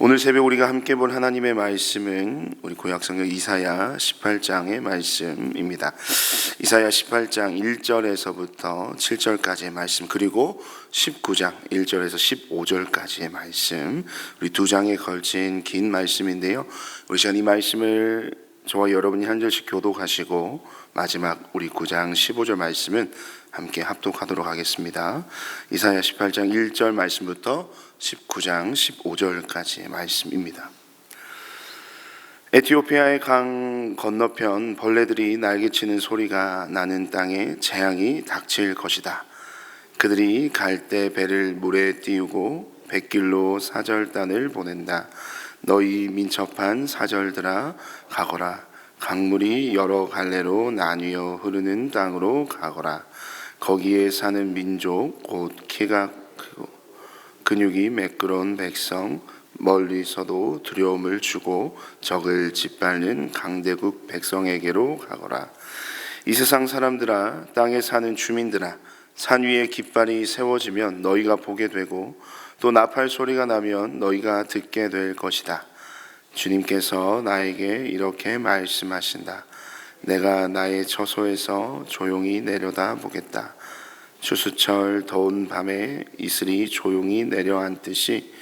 오늘 새벽 우리가 함께 볼 하나님의 말씀은 우리 구약성경 이사야 18장의 말씀입니다. 이사야 18장 1절에서부터 7절까지의 말씀, 그리고 19장 1절에서 15절까지의 말씀, 우리 두 장에 걸친 긴 말씀인데요. 우리 시간 이 말씀을 저와 여러분이 한 절씩 교독하시고 마지막 우리 9장 15절 말씀은 함께 합독하도록 하겠습니다. 이사야 18장 1절 말씀부터 19장 15절까지의 말씀입니다. 에티오피아의 강 건너편 벌레들이 날개치는 소리가 나는 땅에 재앙이 닥칠 것이다. 그들이 갈대 배를 물에 띄우고 백길로 사절단을 보낸다. 너희 민첩한 사절들아 가거라. 강물이 여러 갈래로 나뉘어 흐르는 땅으로 가거라. 거기에 사는 민족 곧 키가 크고 근육이 매끄러운 백성, 멀리서도 두려움을 주고 적을 짓밟는 강대국 백성에게로 가거라. 이 세상 사람들아, 땅에 사는 주민들아, 산 위에 깃발이 세워지면 너희가 보게 되고 또 나팔 소리가 나면 너희가 듣게 될 것이다. 주님께서 나에게 이렇게 말씀하신다. 내가 나의 처소에서 조용히 내려다 보겠다. 추수철 더운 밤에 이슬이 조용히 내려앉듯이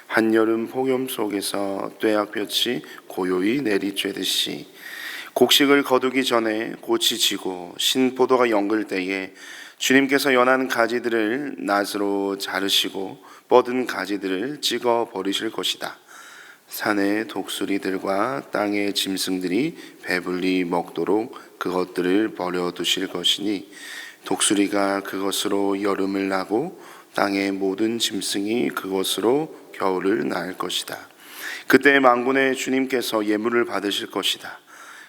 한여름 폭염 속에서 뙤약볕이 고요히 내리쬐듯이 곡식을 거두기 전에 꽃이 지고 신포도가 연글 때에 주님께서 연한 가지들을 낫으로 자르시고 뻗은 가지들을 찍어 버리실 것이다. 산의 독수리들과 땅의 짐승들이 배불리 먹도록 그것들을 버려두실 것이니 독수리가 그것으로 여름을 나고 땅의 모든 짐승이 그것으로 겨울을 날 것이다. 그때 만군의 주님께서 예물을 받으실 것이다.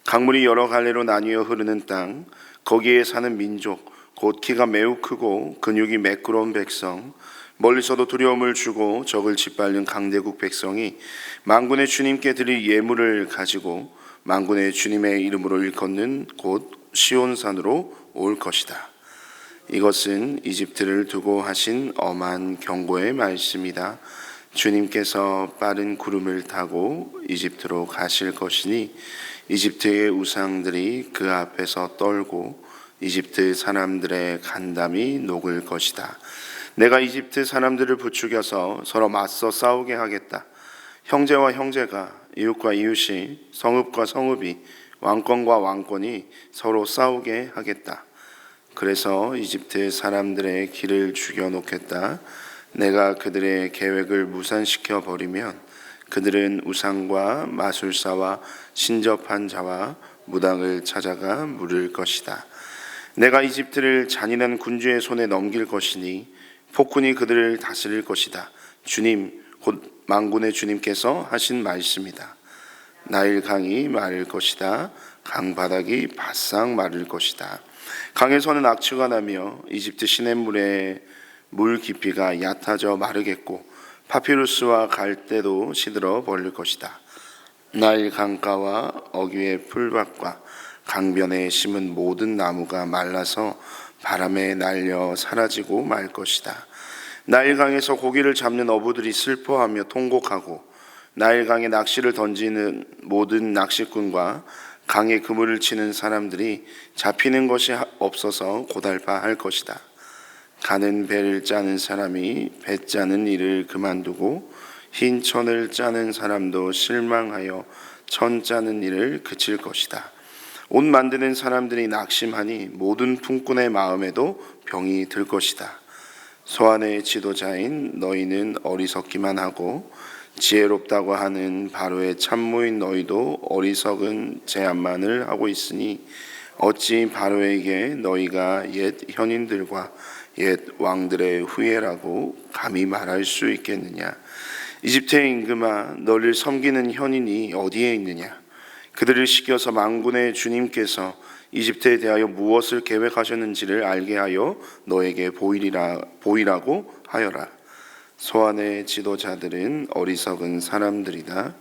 강물이 여러 갈래로 나뉘어 흐르는 땅, 거기에 사는 민족, 곧 키가 매우 크고 근육이 매끄러운 백성, 멀리서도 두려움을 주고 적을 짓밟는 강대국 백성이 만군의 주님께 드릴 예물을 가지고 만군의 주님의 이름으로 일컫는 곧 시온산으로 올 것이다. 이것은 이집트를 두고 하신 엄한 경고의 말씀이다. 주님께서 빠른 구름을 타고 이집트로 가실 것이니 이집트의 우상들이 그 앞에서 떨고 이집트 사람들의 간담이 녹을 것이다. 내가 이집트 사람들을 부추겨서 서로 맞서 싸우게 하겠다. 형제와 형제가, 이웃과 이웃이, 성읍과 성읍이, 왕권과 왕권이 서로 싸우게 하겠다. 그래서 이집트 사람들의 길을 죽여놓겠다. 내가 그들의 계획을 무산시켜 버리면 그들은 우상과 마술사와 신접한 자와 무당을 찾아가 물을 것이다. 내가 이집트를 잔인한 군주의 손에 넘길 것이니 폭군이 그들을 다스릴 것이다. 주님, 곧 만군의 주님께서 하신 말씀이다. 나일 강이 마를 것이다. 강바닥이 바싹 마를 것이다. 강에서는 악취가 나며 이집트 시냇물의 물 깊이가 얕아져 마르겠고 파피루스와 갈대도 시들어 버릴 것이다. 나일 강가와 어귀의 풀밭과 강변에 심은 모든 나무가 말라서 바람에 날려 사라지고 말 것이다. 나일강에서 고기를 잡는 어부들이 슬퍼하며 통곡하고 나일강에 낚시를 던지는 모든 낚시꾼과 강에 그물을 치는 사람들이 잡히는 것이 없어서 고달파할 것이다. 가는 배를 짜는 사람이 배 짜는 일을 그만두고 흰 천을 짜는 사람도 실망하여 천 짜는 일을 그칠 것이다. 옷 만드는 사람들이 낙심하니 모든 품꾼의 마음에도 병이 들 것이다. 소환의 지도자인 너희는 어리석기만 하고 지혜롭다고 하는 바로의 참모인 너희도 어리석은 제안만을 하고 있으니 어찌 바로에게 너희가 옛 현인들과 옛 왕들의 후예라고 감히 말할 수 있겠느냐. 이집트의 임금아, 너를 섬기는 현인이 어디에 있느냐. 그들을 시켜서 만군의 주님께서 이집트에 대하여 무엇을 계획하셨는지를 알게 하여 너에게 보이라고 하여라. 소안의 지도자들은 어리석은 사람들이다.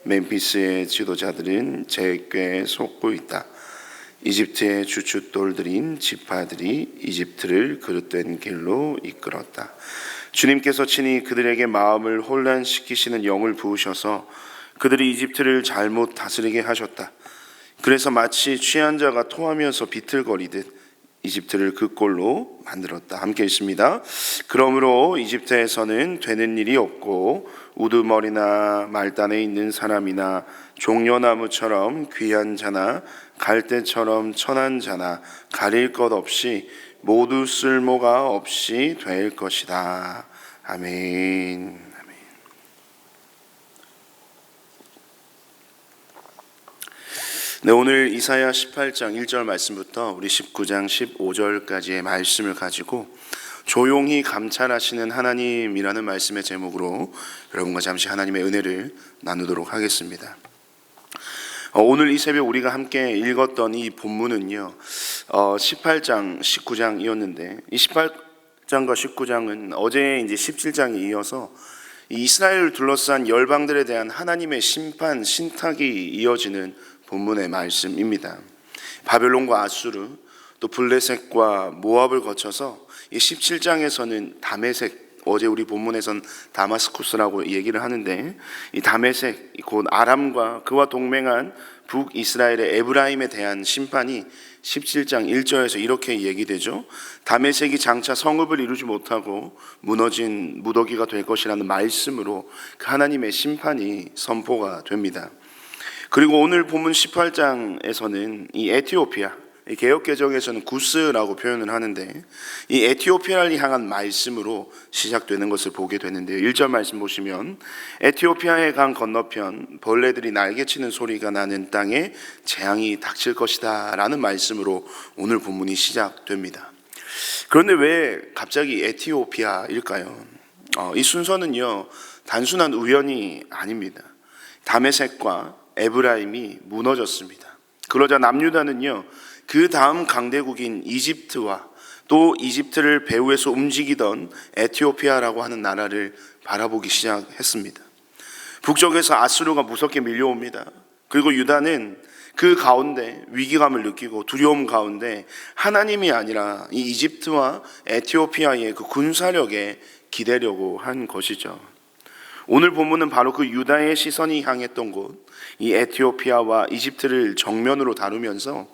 멤피스의 지도자들은 제 꾀에 속고 있다. 이집트의 주춧돌들인 지파들이 이집트를 그릇된 길로 이끌었다. 주님께서 친히 그들에게 마음을 혼란시키시는 영을 부으셔서 그들이 이집트를 잘못 다스리게 하셨다. 그래서 마치 취한 자가 토하면서 비틀거리듯 이집트를 그 꼴로 만들었다. 함께 읽습니다. 그러므로 이집트에서는 되는 일이 없고 우두머리나 말단에 있는 사람이나 종려나무처럼 귀한 자나 갈대처럼 천한 자나 가릴 것 없이 모두 쓸모가 없이 될 것이다. 아멘. 네, 오늘 이사야 18장 1절 말씀부터 우리 19장 15절까지의 말씀을 가지고 조용히 감찰하시는 하나님이라는 말씀의 제목으로 여러분과 잠시 하나님의 은혜를 나누도록 하겠습니다. 오늘 이 새벽 우리가 함께 읽었던 이 본문은요 18장 19장이었는데 이 18장과 19장은 어제 이제 17장에 이어서 이스라엘을 둘러싼 열방들에 대한 하나님의 심판 신탁이 이어지는 본문의 말씀입니다. 바벨론과 아수르 또 블레셋과 모압을 거쳐서 이 17장에서는 다메섹, 어제 우리 본문에선 다마스쿠스라고 얘기를 하는데 이 다메섹 곧 아람과 그와 동맹한 북이스라엘의 에브라임에 대한 심판이 17장 1절에서 이렇게 얘기되죠. 다메섹이 장차 성읍을 이루지 못하고 무너진 무더기가 될 것이라는 말씀으로 그 하나님의 심판이 선포가 됩니다. 그리고 오늘 본문 18장에서는 이 에티오피아, 개역개정에서는 구스라고 표현을 하는데 이 에티오피아를 향한 말씀으로 시작되는 것을 보게 되는데요. 1절 말씀 보시면 에티오피아의 강 건너편 벌레들이 날개치는 소리가 나는 땅에 재앙이 닥칠 것이다 라는 말씀으로 오늘 본문이 시작됩니다. 그런데 왜 갑자기 에티오피아일까요? 이 순서는요 단순한 우연이 아닙니다. 다메섹과 에브라임이 무너졌습니다. 그러자 남유다는요 그 다음 강대국인 이집트와 또 이집트를 배후에서 움직이던 에티오피아라고 하는 나라를 바라보기 시작했습니다. 북쪽에서 아수르가 무섭게 밀려옵니다. 그리고 유다는 그 가운데 위기감을 느끼고 두려움 가운데 하나님이 아니라 이 이집트와 에티오피아의 그 군사력에 기대려고 한 것이죠. 오늘 본문은 바로 그 유다의 시선이 향했던 곳, 이 에티오피아와 이집트를 정면으로 다루면서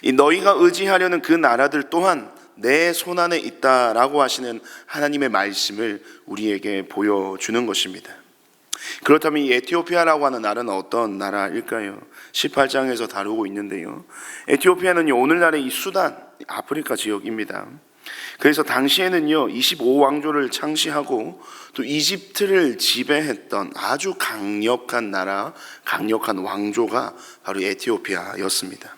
이 너희가 의지하려는 그 나라들 또한 내 손안에 있다라고 하시는 하나님의 말씀을 우리에게 보여주는 것입니다. 그렇다면 이 에티오피아라고 하는 나라는 어떤 나라일까요? 18장에서 다루고 있는데요. 에티오피아는 오늘날의 이 수단, 아프리카 지역입니다. 그래서 당시에는요 25왕조를 창시하고 또 이집트를 지배했던 아주 강력한 나라, 강력한 왕조가 바로 에티오피아였습니다.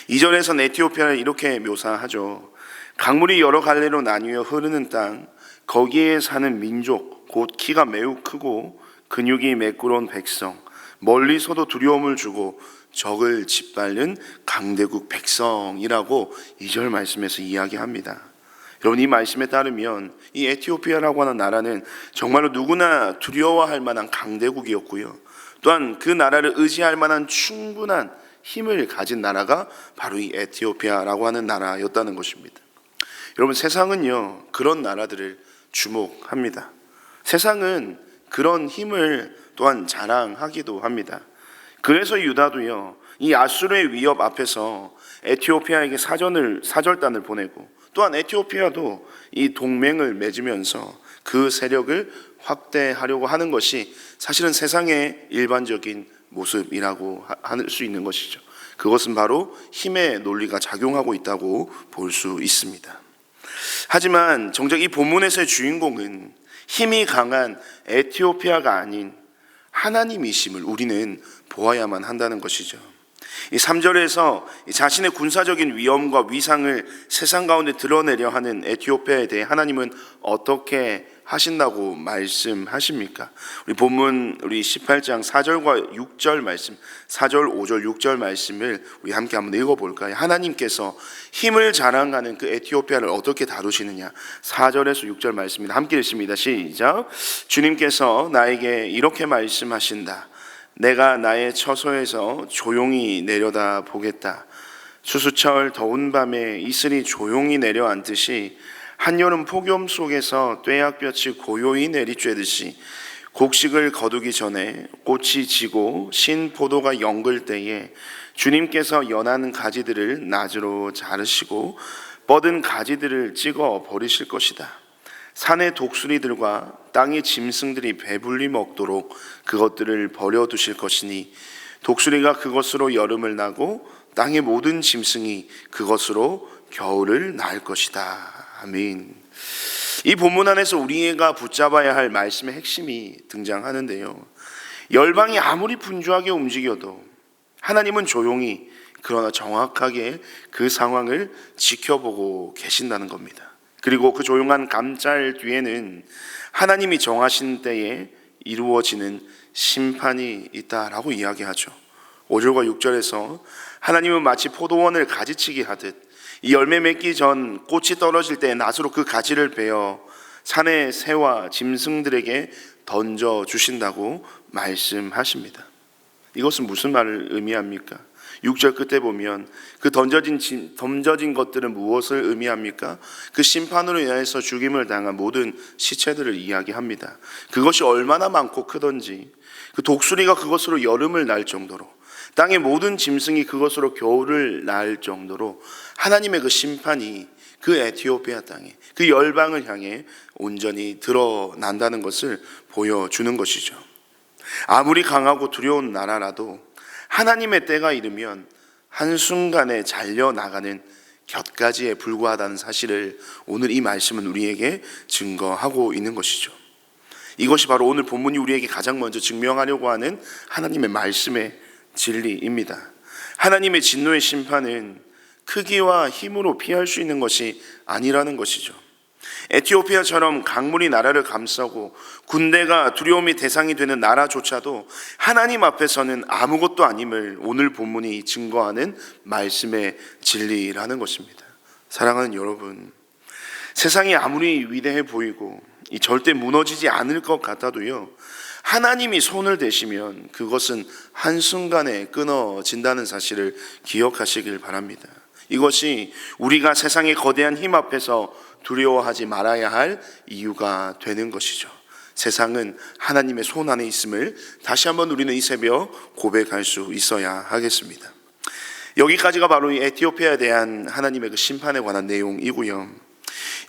이전에선 에티오피아를 이렇게 묘사하죠. 강물이 여러 갈래로 나뉘어 흐르는 땅, 거기에 사는 민족, 곧 키가 매우 크고 근육이 매끄러운 백성, 멀리서도 두려움을 주고 적을 짓밟는 강대국 백성이라고 2절 말씀에서 이야기합니다. 여러분 이 말씀에 따르면 이 에티오피아라고 하는 나라는 정말로 누구나 두려워할 만한 강대국이었고요. 또한 그 나라를 의지할 만한 충분한 힘을 가진 나라가 바로 이 에티오피아라고 하는 나라였다는 것입니다. 여러분 세상은요 그런 나라들을 주목합니다. 세상은 그런 힘을 또한 자랑하기도 합니다. 그래서 유다도요 이 아수르의 위협 앞에서 에티오피아에게 사절단을 보내고 또한 에티오피아도 이 동맹을 맺으면서 그 세력을 확대하려고 하는 것이 사실은 세상의 일반적인 모습이라고 할 수 있는 것이죠. 그것은 바로 힘의 논리가 작용하고 있다고 볼 수 있습니다. 하지만 정작 이 본문에서의 주인공은 힘이 강한 에티오피아가 아닌 하나님이심을 우리는 보아야만 한다는 것이죠. 이 3절에서 자신의 군사적인 위엄과 위상을 세상 가운데 드러내려 하는 에티오피아에 대해 하나님은 어떻게 하신다고 말씀하십니까? 우리 본문 우리 18장 4절과 6절 말씀, 4절, 5절, 6절 말씀을 우리 함께 한번 읽어볼까요? 하나님께서 힘을 자랑하는 그 에티오피아를 어떻게 다루시느냐? 4절에서 6절 말씀입니다. 함께 읽습니다. 시작. 주님께서 나에게 이렇게 말씀하신다. 내가 나의 처소에서 조용히 내려다 보겠다. 수수철 더운 밤에 이슬이 조용히 내려앉듯이 한여름 폭염 속에서 뙤약볕이 고요히 내리쬐듯이 곡식을 거두기 전에 꽃이 지고 신 포도가 연글 때에 주님께서 연한 가지들을 나주로 자르시고 뻗은 가지들을 찍어 버리실 것이다. 산의 독수리들과 땅의 짐승들이 배불리 먹도록 그것들을 버려두실 것이니 독수리가 그것으로 여름을 나고 땅의 모든 짐승이 그것으로 겨울을 날 것이다. 아멘. 이 본문 안에서 우리가 붙잡아야 할 말씀의 핵심이 등장하는데요. 열방이 아무리 분주하게 움직여도 하나님은 조용히 그러나 정확하게 그 상황을 지켜보고 계신다는 겁니다. 그리고 그 조용한 감찰 뒤에는 하나님이 정하신 때에 이루어지는 심판이 있다라고 이야기하죠. 5절과 6절에서 하나님은 마치 포도원을 가지치기 하듯 이 열매 맺기 전 꽃이 떨어질 때 낫으로 그 가지를 베어 산의 새와 짐승들에게 던져 주신다고 말씀하십니다. 이것은 무슨 말을 의미합니까? 6절 끝에 보면 그 던져진 것들은 무엇을 의미합니까? 그 심판으로 인해서 죽임을 당한 모든 시체들을 이야기합니다. 그것이 얼마나 많고 크던지 그 독수리가 그것으로 여름을 날 정도로 땅의 모든 짐승이 그것으로 겨울을 날 정도로 하나님의 그 심판이 그 에티오피아 땅에 그 열방을 향해 온전히 드러난다는 것을 보여주는 것이죠. 아무리 강하고 두려운 나라라도 하나님의 때가 이르면 한순간에 잘려나가는 곁가지에 불과하다는 사실을 오늘 이 말씀은 우리에게 증거하고 있는 것이죠. 이것이 바로 오늘 본문이 우리에게 가장 먼저 증명하려고 하는 하나님의 말씀의 진리입니다. 하나님의 진노의 심판은 크기와 힘으로 피할 수 있는 것이 아니라는 것이죠. 에티오피아처럼 강물이 나라를 감싸고 군대가 두려움의 대상이 되는 나라조차도 하나님 앞에서는 아무것도 아님을 오늘 본문이 증거하는 말씀의 진리라는 것입니다. 사랑하는 여러분, 세상이 아무리 위대해 보이고 절대 무너지지 않을 것 같아도요, 하나님이 손을 대시면 그것은 한순간에 끊어진다는 사실을 기억하시길 바랍니다. 이것이 우리가 세상의 거대한 힘 앞에서 두려워하지 말아야 할 이유가 되는 것이죠. 세상은 하나님의 손 안에 있음을 다시 한번 우리는 이 새벽 고백할 수 있어야 하겠습니다. 여기까지가 바로 이 에티오피아에 대한 하나님의 그 심판에 관한 내용이고요.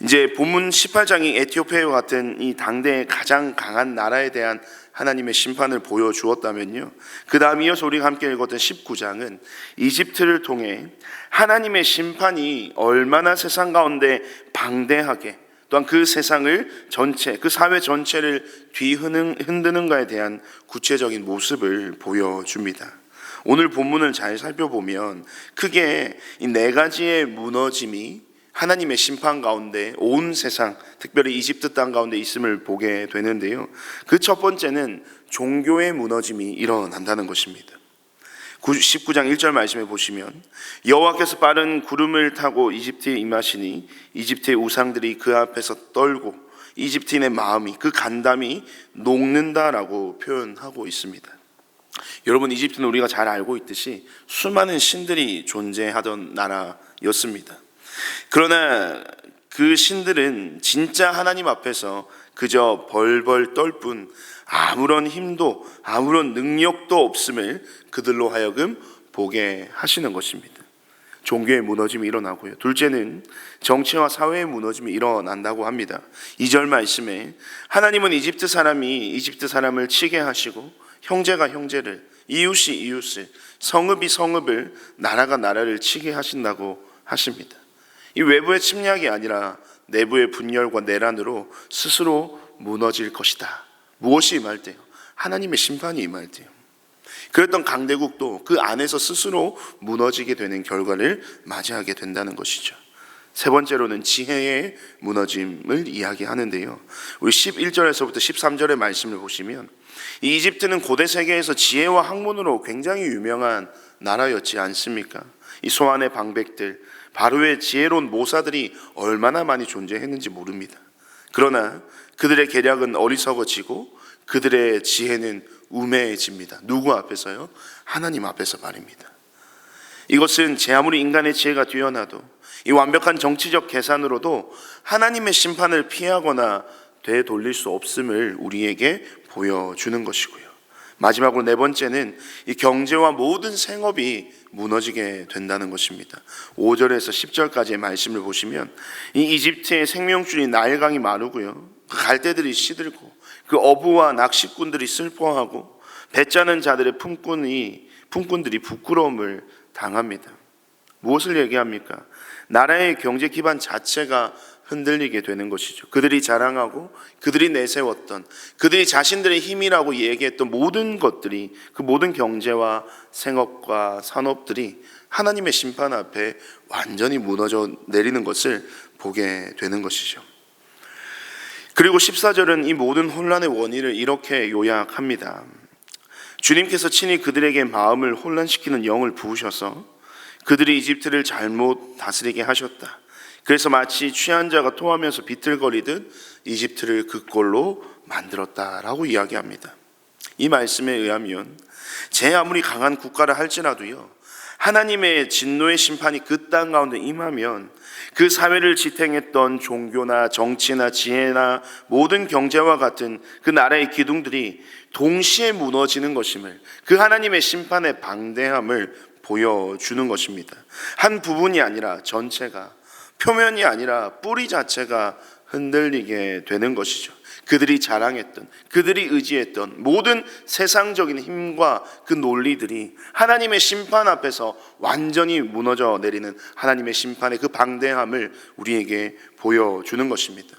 이제 본문 18장이 에티오피아와 같은 이 당대의 가장 강한 나라에 대한 하나님의 심판을 보여주었다면요, 그 다음 이어서 우리가 함께 읽었던 19장은 이집트를 통해 하나님의 심판이 얼마나 세상 가운데 방대하게 또한 그 세상을 전체, 그 사회 전체를 뒤흔드는가에 대한 구체적인 모습을 보여줍니다. 오늘 본문을 잘 살펴보면 크게 이 네 가지의 무너짐이 하나님의 심판 가운데 온 세상, 특별히 이집트 땅 가운데 있음을 보게 되는데요, 그 첫 번째는 종교의 무너짐이 일어난다는 것입니다. 19장 1절 말씀에 보시면 여호와께서 빠른 구름을 타고 이집트에 임하시니 이집트의 우상들이 그 앞에서 떨고 이집트인의 마음이 그 간담이 녹는다라고 표현하고 있습니다. 여러분, 이집트는 우리가 잘 알고 있듯이 수많은 신들이 존재하던 나라였습니다. 그러나 그 신들은 진짜 하나님 앞에서 그저 벌벌 떨 뿐 아무런 힘도 아무런 능력도 없음을 그들로 하여금 보게 하시는 것입니다. 종교의 무너짐이 일어나고요, 둘째는 정치와 사회의 무너짐이 일어난다고 합니다. 2절 말씀에 하나님은 이집트 사람이 이집트 사람을 치게 하시고 형제가 형제를, 이웃이 이웃을, 성읍이 성읍을, 나라가 나라를 치게 하신다고 하십니다. 이 외부의 침략이 아니라 내부의 분열과 내란으로 스스로 무너질 것이다. 무엇이 임할 때요? 하나님의 심판이 임할 때요. 그랬던 강대국도 그 안에서 스스로 무너지게 되는 결과를 맞이하게 된다는 것이죠. 세 번째로는 지혜의 무너짐을 이야기하는데요, 우리 11절에서부터 13절의 말씀을 보시면 이 이집트는 고대 세계에서 지혜와 학문으로 굉장히 유명한 나라였지 않습니까? 이 소환의 방백들, 바로의 지혜로운 모사들이 얼마나 많이 존재했는지 모릅니다. 그러나 그들의 계략은 어리석어지고 그들의 지혜는 우매해집니다. 누구 앞에서요? 하나님 앞에서 말입니다. 이것은 제 아무리 인간의 지혜가 뛰어나도 이 완벽한 정치적 계산으로도 하나님의 심판을 피하거나 되돌릴 수 없음을 우리에게 보여주는 것이고요. 마지막으로 네 번째는 이 경제와 모든 생업이 무너지게 된다는 것입니다. 5절에서 10절까지의 말씀을 보시면 이 이집트의 생명줄이 나일강이 마르고요, 그 갈대들이 시들고 그 어부와 낚시꾼들이 슬퍼하고 배 짜는 자들의 품꾼들이 부끄러움을 당합니다. 무엇을 얘기합니까? 나라의 경제 기반 자체가 흔들리게 되는 것이죠. 그들이 자랑하고 그들이 내세웠던, 그들이 자신들의 힘이라고 얘기했던 모든 것들이, 그 모든 경제와 생업과 산업들이 하나님의 심판 앞에 완전히 무너져 내리는 것을 보게 되는 것이죠. 그리고 14절은 이 모든 혼란의 원인을 이렇게 요약합니다. 주님께서 친히 그들에게 마음을 혼란시키는 영을 부으셔서 그들이 이집트를 잘못 다스리게 하셨다. 그래서 마치 취한 자가 토하면서 비틀거리듯 이집트를 그 꼴로 만들었다라고 이야기합니다. 이 말씀에 의하면 제 아무리 강한 국가를 할지라도요, 하나님의 진노의 심판이 그 땅 가운데 임하면 그 사회를 지탱했던 종교나 정치나 지혜나 모든 경제와 같은 그 나라의 기둥들이 동시에 무너지는 것임을, 그 하나님의 심판의 방대함을 보여주는 것입니다. 한 부분이 아니라 전체가, 표면이 아니라 뿌리 자체가 흔들리게 되는 것이죠. 그들이 자랑했던, 그들이 의지했던 모든 세상적인 힘과 그 논리들이 하나님의 심판 앞에서 완전히 무너져 내리는 하나님의 심판의 그 방대함을 우리에게 보여주는 것입니다.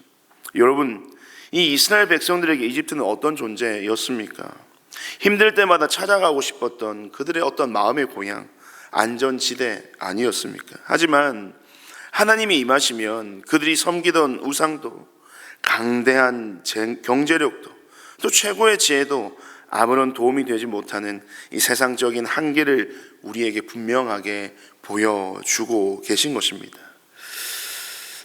여러분, 이 이스라엘 백성들에게 이집트는 어떤 존재였습니까? 힘들 때마다 찾아가고 싶었던 그들의 어떤 마음의 고향, 안전지대 아니었습니까? 하지만 하나님이 임하시면 그들이 섬기던 우상도, 강대한 경제력도, 또 최고의 지혜도 아무런 도움이 되지 못하는 이 세상적인 한계를 우리에게 분명하게 보여주고 계신 것입니다.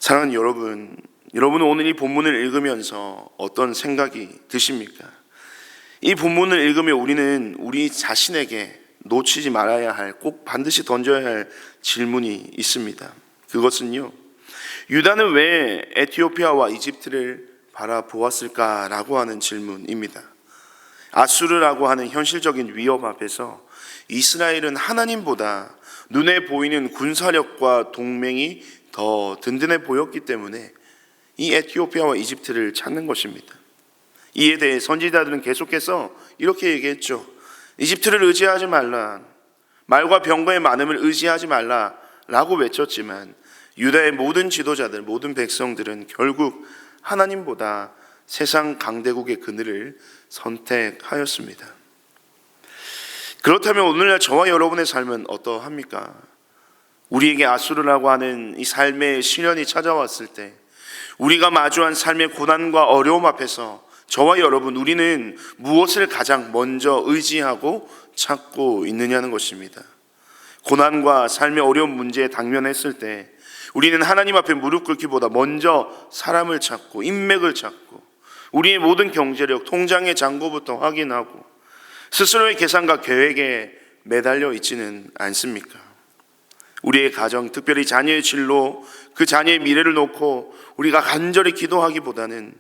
사랑하는 여러분, 여러분은 오늘 이 본문을 읽으면서 어떤 생각이 드십니까? 이 본문을 읽으며 우리는 우리 자신에게 놓치지 말아야 할, 꼭 반드시 던져야 할 질문이 있습니다. 그것은요, 유다는 왜 에티오피아와 이집트를 바라보았을까라고 하는 질문입니다. 아수르라고 하는 현실적인 위협 앞에서 이스라엘은 하나님보다 눈에 보이는 군사력과 동맹이 더 든든해 보였기 때문에 이 에티오피아와 이집트를 찾는 것입니다. 이에 대해 선지자들은 계속해서 이렇게 얘기했죠. 이집트를 의지하지 말라, 말과 병거의 많음을 의지하지 말라라고 외쳤지만 유다의 모든 지도자들, 모든 백성들은 결국 하나님보다 세상 강대국의 그늘을 선택하였습니다. 그렇다면 오늘날 저와 여러분의 삶은 어떠합니까? 우리에게 아수르라고 하는 이 삶의 시련이 찾아왔을 때, 우리가 마주한 삶의 고난과 어려움 앞에서 저와 여러분, 우리는 무엇을 가장 먼저 의지하고 찾고 있느냐는 것입니다. 고난과 삶의 어려운 문제에 당면했을 때 우리는 하나님 앞에 무릎 꿇기보다 먼저 사람을 찾고 인맥을 찾고 우리의 모든 경제력, 통장의 잔고부터 확인하고 스스로의 계산과 계획에 매달려 있지는 않습니까? 우리의 가정, 특별히 자녀의 진로, 그 자녀의 미래를 놓고 우리가 간절히 기도하기보다는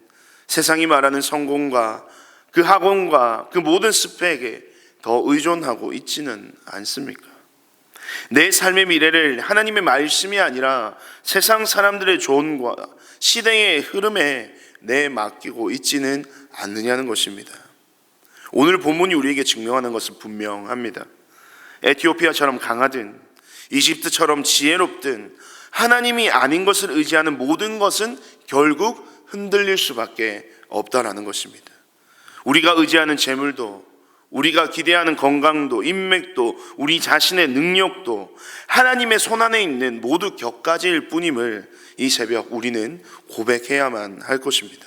세상이 말하는 성공과 그 학원과 그 모든 스펙에 더 의존하고 있지는 않습니까? 내 삶의 미래를 하나님의 말씀이 아니라 세상 사람들의 조언과 시대의 흐름에 내맡기고 있지는 않느냐는 것입니다. 오늘 본문이 우리에게 증명하는 것은 분명합니다. 에티오피아처럼 강하든 이집트처럼 지혜롭든 하나님이 아닌 것을 의지하는 모든 것은 결국 흔들릴 수밖에 없다라는 것입니다. 우리가 의지하는 재물도, 우리가 기대하는 건강도, 인맥도, 우리 자신의 능력도 하나님의 손안에 있는 모두 격가지일 뿐임을 이 새벽 우리는 고백해야만 할 것입니다.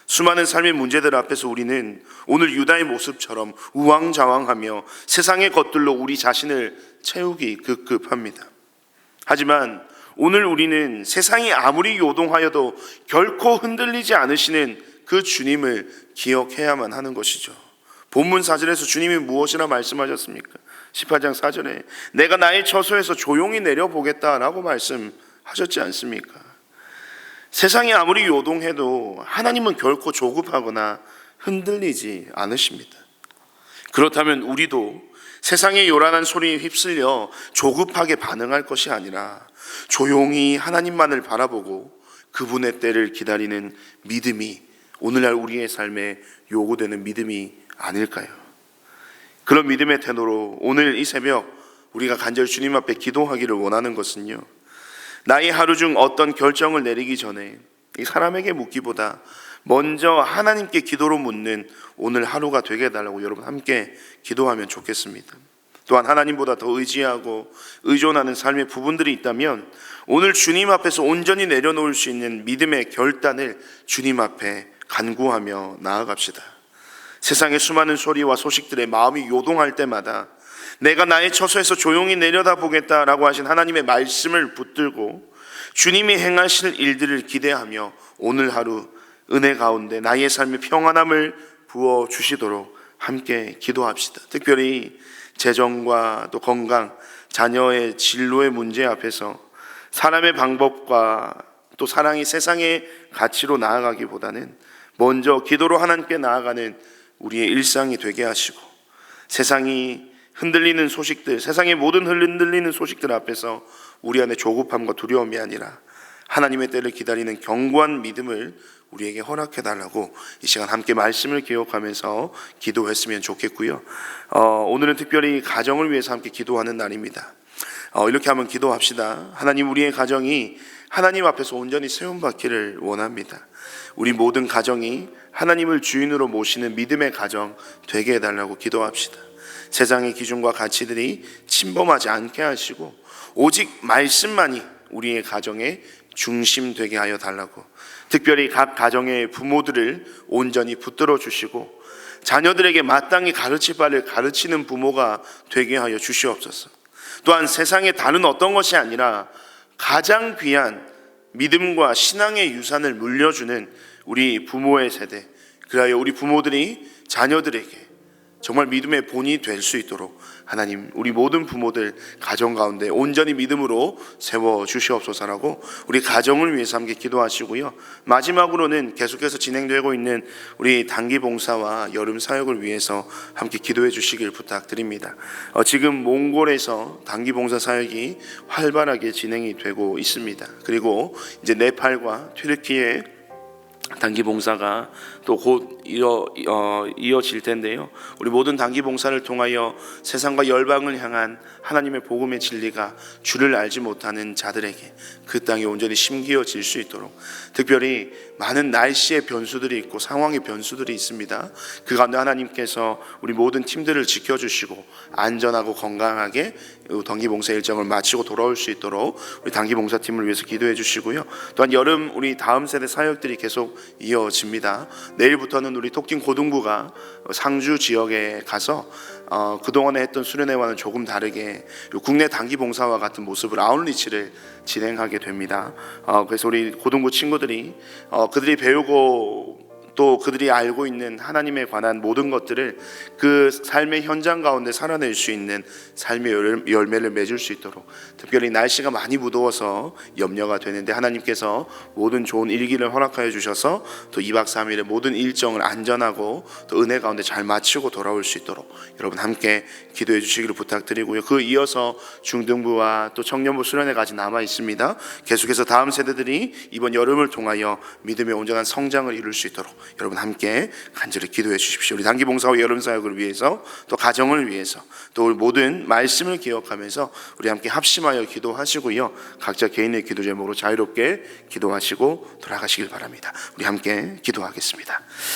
수많은 삶의 문제들 앞에서 우리는 오늘 유다의 모습처럼 우왕좌왕하며 세상의 것들로 우리 자신을 채우기 급급합니다. 하지만 오늘 우리는 세상이 아무리 요동하여도 결코 흔들리지 않으시는 그 주님을 기억해야만 하는 것이죠. 본문 4절에서 주님이 무엇이라 말씀하셨습니까? 18장 4절에 내가 나의 처소에서 조용히 내려보겠다라고 말씀하셨습니다. 하셨지 않습니까? 세상이 아무리 요동해도 하나님은 결코 조급하거나 흔들리지 않으십니다. 그렇다면 우리도 세상의 요란한 소리에 휩쓸려 조급하게 반응할 것이 아니라 조용히 하나님만을 바라보고 그분의 때를 기다리는 믿음이 오늘날 우리의 삶에 요구되는 믿음이 아닐까요? 그런 믿음의 태도로 오늘 이 새벽 우리가 간절히 주님 앞에 기도하기를 원하는 것은요, 나의 하루 중 어떤 결정을 내리기 전에 이 사람에게 묻기보다 먼저 하나님께 기도로 묻는 오늘 하루가 되게 해달라고 여러분 함께 기도하면 좋겠습니다. 또한 하나님보다 더 의지하고 의존하는 삶의 부분들이 있다면 오늘 주님 앞에서 온전히 내려놓을 수 있는 믿음의 결단을 주님 앞에 간구하며 나아갑시다. 세상의 수많은 소리와 소식들에 마음이 요동할 때마다 내가 나의 처소에서 조용히 내려다보겠다라고 하신 하나님의 말씀을 붙들고 주님이 행하실 일들을 기대하며 오늘 하루 은혜 가운데 나의 삶의 평안함을 부어주시도록 함께 기도합시다. 특별히 재정과 또 건강, 자녀의 진로의 문제 앞에서 사람의 방법과 또 사랑이 세상의 가치로 나아가기보다는 먼저 기도로 하나님께 나아가는 우리의 일상이 되게 하시고 세상이 흔들리는 소식들, 세상의 모든 흔들리는 소식들 앞에서 우리 안에 조급함과 두려움이 아니라 하나님의 때를 기다리는 견고한 믿음을 우리에게 허락해 달라고 이 시간 함께 말씀을 기억하면서 기도했으면 좋겠고요. 오늘은 특별히 가정을 위해서 함께 기도하는 날입니다. 이렇게 한번 기도합시다. 하나님, 우리의 가정이 하나님 앞에서 온전히 세움받기를 원합니다. 우리 모든 가정이 하나님을 주인으로 모시는 믿음의 가정 되게 해달라고 기도합시다. 세상의 기준과 가치들이 침범하지 않게 하시고 오직 말씀만이 우리의 가정의 중심 되게 하여 달라고, 특별히 각 가정의 부모들을 온전히 붙들어 주시고 자녀들에게 마땅히 가르칠 바를 가르치는 부모가 되게 하여 주시옵소서. 또한 세상의 다른 어떤 것이 아니라 가장 귀한 믿음과 신앙의 유산을 물려주는 우리 부모의 세대, 그리하여 우리 부모들이 자녀들에게 정말 믿음의 본이 될 수 있도록 하나님, 우리 모든 부모들 가정 가운데 온전히 믿음으로 세워주시옵소서라고 우리 가정을 위해서 함께 기도하시고요. 마지막으로는 계속해서 진행되고 있는 우리 단기 봉사와 여름 사역을 위해서 함께 기도해 주시길 부탁드립니다. 지금 몽골에서 단기 봉사 사역이 활발하게 진행이 되고 있습니다. 그리고 이제 네팔과 튀르키예 단기 봉사가 또 곧 이어질 텐데요. 우리 모든 단기 봉사를 통하여 세상과 열방을 향한 하나님의 복음의 진리가 주를 알지 못하는 자들에게 그 땅이 온전히 심기어질 수 있도록, 특별히 많은 날씨의 변수들이 있고 상황의 변수들이 있습니다. 그 가운데 하나님께서 우리 모든 팀들을 지켜주시고 안전하고 건강하게 단기 봉사 일정을 마치고 돌아올 수 있도록 우리 단기 봉사팀을 위해서 기도해 주시고요. 또한 여름 우리 다음 세대 사역들이 계속 이어집니다. 내일부터는 우리 토킹 고등부가 상주 지역에 가서 그동안에 했던 수련회와는 조금 다르게 국내 단기 봉사와 같은 모습을 아웃리치를 진행하게 됩니다. 그래서 우리 고등부 친구들이 그들이 배우고 또 그들이 알고 있는 하나님에 관한 모든 것들을 그 삶의 현장 가운데 살아낼 수 있는 삶의 열매를 맺을 수 있도록, 특별히 날씨가 많이 무더워서 염려가 되는데 하나님께서 모든 좋은 일기를 허락하여 주셔서 또 2박 3일의 모든 일정을 안전하고 또 은혜 가운데 잘 마치고 돌아올 수 있도록 여러분 함께 기도해 주시기를 부탁드리고요. 그 이어서 중등부와 또 청년부 수련회까지 남아 있습니다. 계속해서 다음 세대들이 이번 여름을 통하여 믿음의 온전한 성장을 이룰 수 있도록 여러분 함께 간절히 기도해 주십시오. 우리 단기 봉사와 여름 사역을 위해서 또 가정을 위해서 또 우리 모든 말씀을 기억하면서 우리 함께 합심하여 기도하시고요. 각자 개인의 기도 제목으로 자유롭게 기도하시고 돌아가시길 바랍니다. 우리 함께 기도하겠습니다.